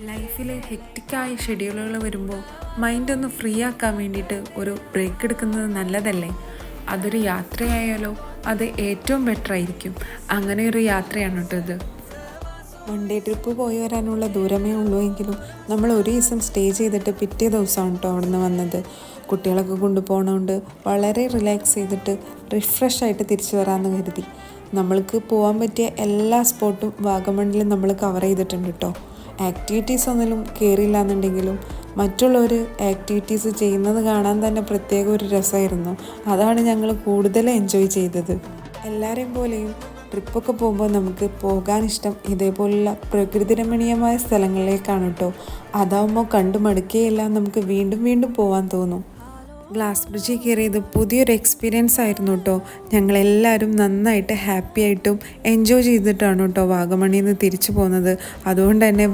ലൈഫിൽ ഹെക്റ്റിക്കായ ഷെഡ്യൂളുകൾ വരുമ്പോൾ മൈൻഡ് ഒന്ന് ഫ്രീ ആക്കാൻ വേണ്ടിയിട്ട് ഒരു ബ്രേക്ക് എടുക്കുന്നത് നല്ലതല്ലേ? അതൊരു യാത്രയായാലോ അത് ഏറ്റവും ബെറ്റർ ആയിരിക്കും. അങ്ങനെ ഒരു യാത്രയാണ് കേട്ടോ ഇത്. വൺ ഡേ ട്രിപ്പ് പോയി വരാനുള്ള ദൂരമേ ഉള്ളൂ എങ്കിലും നമ്മൾ ഒരു ദിവസം സ്റ്റേ ചെയ്തിട്ട് പിറ്റേ ദിവസമാണ് കേട്ടോ അവിടെ നിന്ന് വന്നത്. കുട്ടികളൊക്കെ കൊണ്ടുപോകണോണ്ട് വളരെ റിലാക്സ് ചെയ്തിട്ട് റിഫ്രഷ് ആയിട്ട് തിരിച്ചു വരാമെന്ന് കരുതി നമ്മൾക്ക് പോകാൻ പറ്റിയ എല്ലാ സ്പോട്ടും വാഗമണ്ണിൽ നമ്മൾ കവർ ചെയ്തിട്ടുണ്ട് കേട്ടോ. ആക്ടിവിറ്റീസ് ഒന്നിലും കയറിയില്ല എന്നുണ്ടെങ്കിലും മറ്റുള്ളവർ ആക്ടിവിറ്റീസ് ചെയ്യുന്നത് കാണാൻ തന്നെ പ്രത്യേക ഒരു രസമായിരുന്നു. അതാണ് ഞങ്ങൾ കൂടുതൽ എൻജോയ് ചെയ്തത്. എല്ലാവരെയും പോലെയും ട്രിപ്പൊക്കെ പോകുമ്പോൾ നമുക്ക് പോകാനിഷ്ടം ഇതേപോലുള്ള പ്രകൃതി രമണീയമായ സ്ഥലങ്ങളിലേക്കാണ് കേട്ടോ. അതാവുമ്പോൾ കണ്ടു മടുക്കുകയില്ല, നമുക്ക് വീണ്ടും വീണ്ടും പോകാൻ തോന്നും. ഗ്ലാസ് ബ്രിഡ്ജിൽ കയറിയത് പുതിയൊരു എക്സ്പീരിയൻസ് ആയിരുന്നു കേട്ടോ. ഞങ്ങളെല്ലാവരും നന്നായിട്ട് ഹാപ്പി ആയിട്ടും എൻജോയ് ചെയ്തിട്ടാണ് കേട്ടോ വാഗമണ്ണിൽ നിന്ന് തിരിച്ചു പോകുന്നത്. അതുകൊണ്ട് തന്നെ